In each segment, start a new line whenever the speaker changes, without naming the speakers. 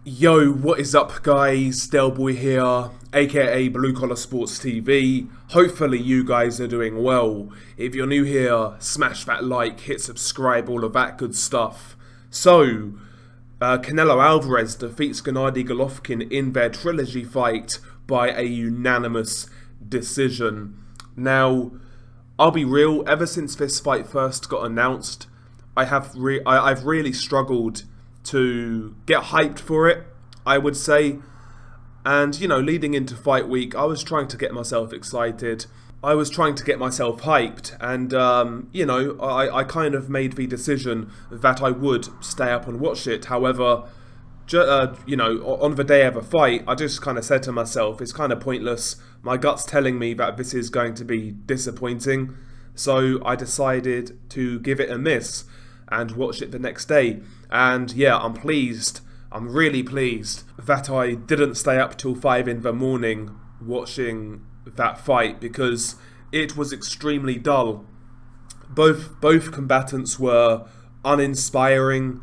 Yo, what is up guys? Delboy here, aka Blue Collar Sports TV. Hopefully you guys are doing well. If you're new here, smash that like, hit subscribe, all of that good stuff. So, Canelo Alvarez defeats Gennady Golovkin in their trilogy fight by a unanimous decision. Now, I'll be real, ever since this fight first got announced, I've really struggled to get hyped for it, I would say. And, leading into fight week, I was trying to get myself excited. I was trying to get myself hyped. And, I kind of made the decision that I would stay up and watch it. However, on the day of a fight, I just kind of said to myself, it's kind of pointless. My gut's telling me that this is going to be disappointing. So I decided to give it a miss and watch it the next day. And yeah, I'm really pleased that I didn't stay up till 5 in the morning watching that fight, because it was extremely dull. Both combatants were uninspiring,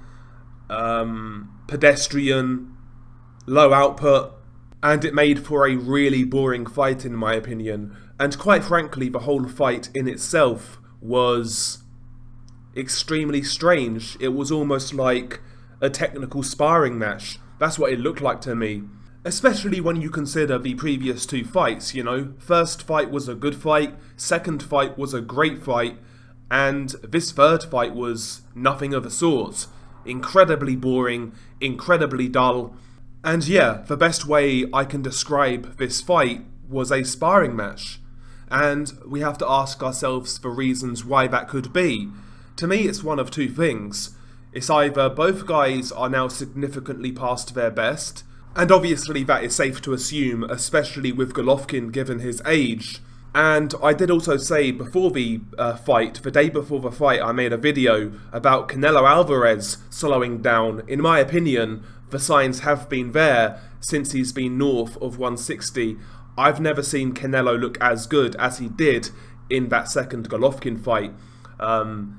pedestrian, low output, and it made for a really boring fight in my opinion. And quite frankly, the whole fight in itself was extremely strange. It was almost like a technical sparring match. That's what it looked like to me. Especially when you consider the previous two fights, First fight was a good fight, second fight was a great fight, and this third fight was nothing of the sort. Incredibly boring, incredibly dull. And yeah, the best way I can describe this fight was a sparring match. And we have to ask ourselves the reasons why that could be. To me, it's one of two things. It's either both guys are now significantly past their best, and obviously that is safe to assume, especially with Golovkin given his age. And I did also say before the fight, the day before the fight, I made a video about Canelo Alvarez slowing down. In my opinion, the signs have been there since he's been north of 160. I've never seen Canelo look as good as he did in that second Golovkin fight.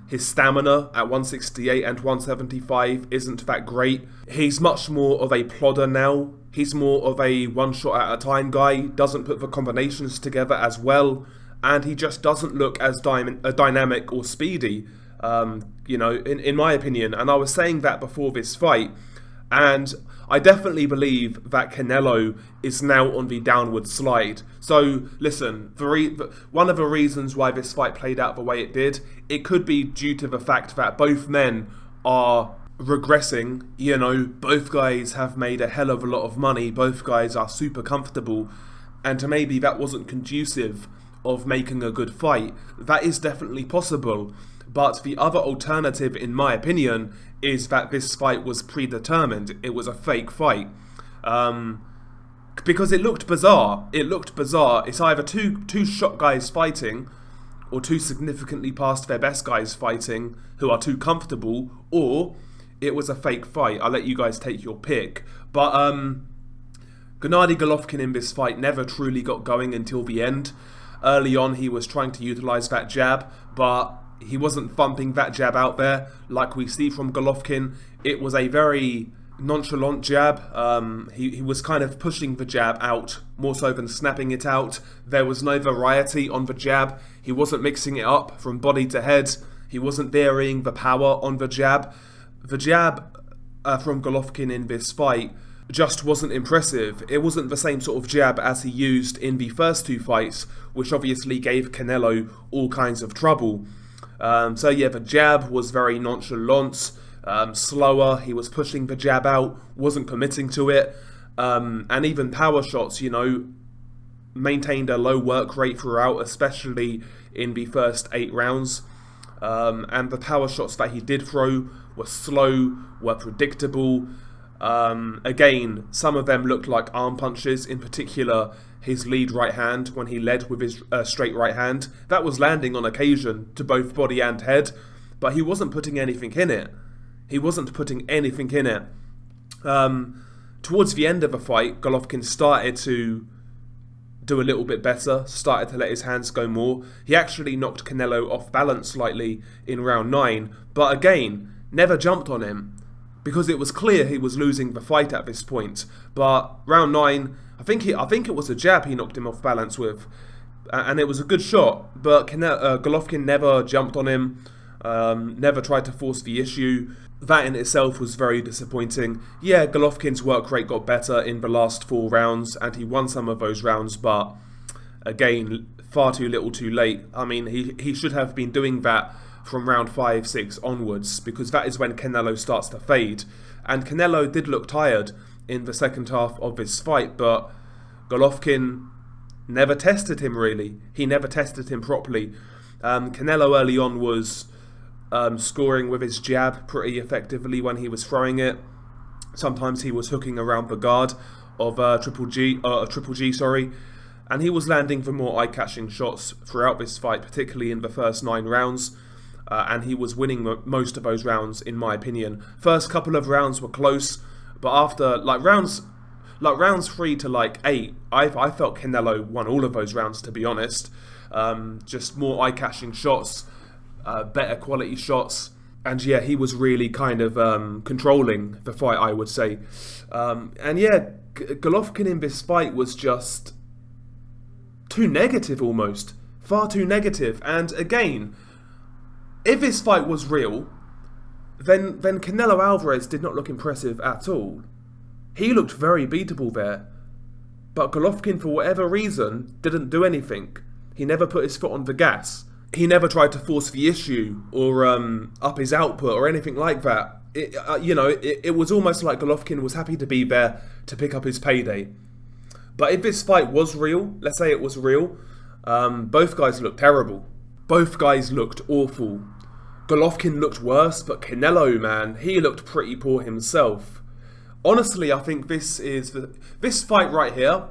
His stamina at 168 and 175 isn't that great. He's much more of a plodder now. He's more of a one shot at a time guy, doesn't put the combinations together as well, and he just doesn't look as dynamic or speedy, in my opinion. And I was saying that before this fight, and I definitely believe that Canelo is now on the downward slide. So, listen, one of the reasons why this fight played out the way it did, it could be due to the fact that both men are regressing. Both guys have made a hell of a lot of money, both guys are super comfortable, and maybe that wasn't conducive of making a good fight. That is definitely possible. But the other alternative, in my opinion, is that this fight was predetermined. It was a fake fight. Because it looked bizarre. It's either two shot guys fighting, or two significantly past their best guys fighting, who are too comfortable, or it was a fake fight. I'll let you guys take your pick. But Gennady Golovkin in this fight never truly got going until the end. Early on, he was trying to utilize that jab, but he wasn't thumping that jab out there like we see from Golovkin. It was a very nonchalant jab. He was kind of pushing the jab out more so than snapping it out. There was no variety on the jab. He wasn't mixing it up from body to head. He wasn't varying the power on the jab. The jab from Golovkin in this fight just wasn't impressive. It wasn't the same sort of jab as he used in the first two fights, which obviously gave Canelo all kinds of trouble. The jab was very nonchalant, slower. He was pushing the jab out, wasn't committing to it, and even power shots, maintained a low work rate throughout, especially in the first 8 rounds. And the power shots that he did throw were slow, were predictable. Again, some of them looked like arm punches, in particular his lead right hand, when he led with his straight right hand. That was landing on occasion to both body and head, but he wasn't putting anything in it. Towards the end of the fight, Golovkin started to do a little bit better, started to let his hands go more. He actually knocked Canelo off balance slightly in round 9, but again, never jumped on him. because it was clear he was losing the fight at this point. But round 9, I think it was a jab he knocked him off balance with, and it was a good shot. But Golovkin never jumped on him, never tried to force the issue. That in itself was very disappointing. Yeah, Golovkin's work rate got better in the last 4 rounds, and he won some of those rounds, but again, far too little too late. I mean, he should have been doing that from round 5, 6 onwards, because that is when Canelo starts to fade. And Canelo did look tired in the second half of this fight, but Golovkin never tested him really. He never tested him properly. Canelo early on was scoring with his jab pretty effectively when he was throwing it. Sometimes he was hooking around the guard of Triple G, and he was landing the more eye-catching shots throughout this fight, particularly in the first 9 rounds. And he was winning most of those rounds, in my opinion. First couple of rounds were close, but after rounds 3 to 8, I felt Canelo won all of those rounds, to be honest. Just more eye-catching shots, better quality shots, and yeah, he was really kind of controlling the fight, I would say. And yeah, Golovkin in this fight was just too negative almost, far too negative. And again, if this fight was real, then Canelo Alvarez did not look impressive at all. He looked very beatable there. But Golovkin, for whatever reason, didn't do anything. He never put his foot on the gas. He never tried to force the issue or up his output or anything like that. It was almost like Golovkin was happy to be there to pick up his payday. But if this fight was real, let's say it was real, both guys looked terrible. Both guys looked awful. Golovkin looked worse, but Canelo, man, he looked pretty poor himself. Honestly, I think this fight right here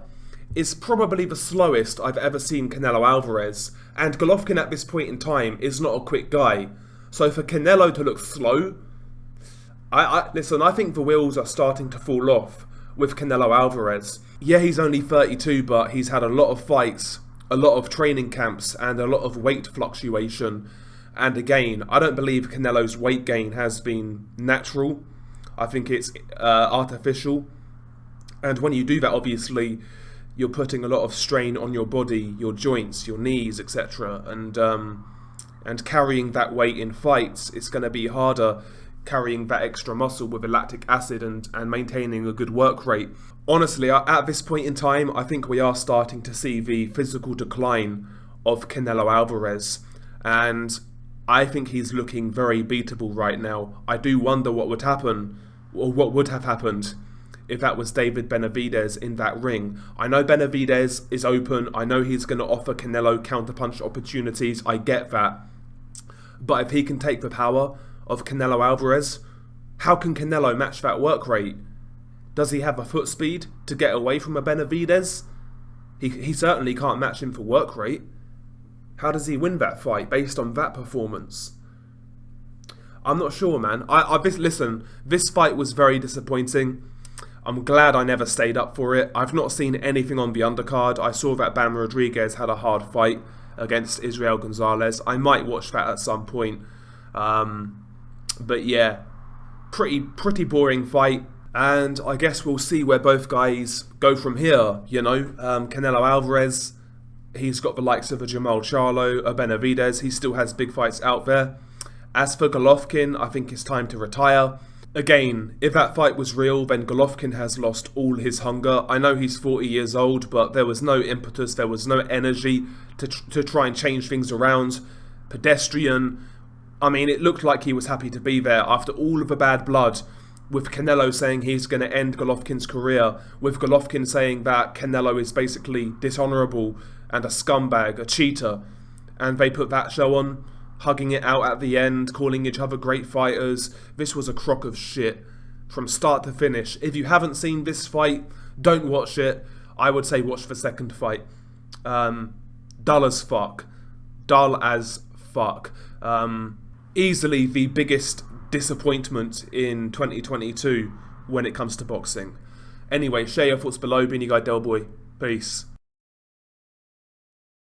is probably the slowest I've ever seen Canelo Alvarez, and Golovkin at this point in time is not a quick guy. So for Canelo to look slow, listen, I think the wheels are starting to fall off with Canelo Alvarez. Yeah, he's only 32, but he's had a lot of fights, a lot of training camps, and a lot of weight fluctuation. And again, I don't believe Canelo's weight gain has been natural. I think it's artificial. And when you do that, obviously, you're putting a lot of strain on your body, your joints, your knees, etc. And carrying that weight in fights, it's going to be harder carrying that extra muscle with the lactic acid and maintaining a good work rate. Honestly, at this point in time, I think we are starting to see the physical decline of Canelo Alvarez. And I think he's looking very beatable right now. I do wonder what would happen, or what would have happened, if that was David Benavidez in that ring. I know Benavidez is open. I know he's going to offer Canelo counterpunch opportunities. I get that. But if he can take the power of Canelo Alvarez, how can Canelo match that work rate? Does he have a foot speed to get away from a Benavidez? He certainly can't match him for work rate. How does he win that fight based on that performance? I'm not sure, man. Listen, this fight was very disappointing. I'm glad I never stayed up for it. I've not seen anything on the undercard. I saw that Bam Rodriguez had a hard fight against Israel Gonzalez. I might watch that at some point. But yeah, pretty boring fight. And I guess we'll see where both guys go from here. Canelo Alvarez, he's got the likes of a Jamal Charlo, a Benavidez. He still has big fights out there. As for Golovkin, I think it's time to retire. Again, if that fight was real, then Golovkin has lost all his hunger. I know he's 40 years old, but there was no impetus, there was no energy to try and change things around. Pedestrian. I mean, it looked like he was happy to be there after all of the bad blood, with Canelo saying he's going to end Golovkin's career, with Golovkin saying that Canelo is basically dishonourable and a scumbag, a cheater, and they put that show on, hugging it out at the end, calling each other great fighters. This was a crock of shit from start to finish. If you haven't seen this fight, don't watch it. I would say watch the second fight. Dull as fuck. Dull as fuck. Easily the biggest disappointment in 2022 when it comes to boxing. Anyway, share your thoughts below. Beanie Guy Del Boy. Peace.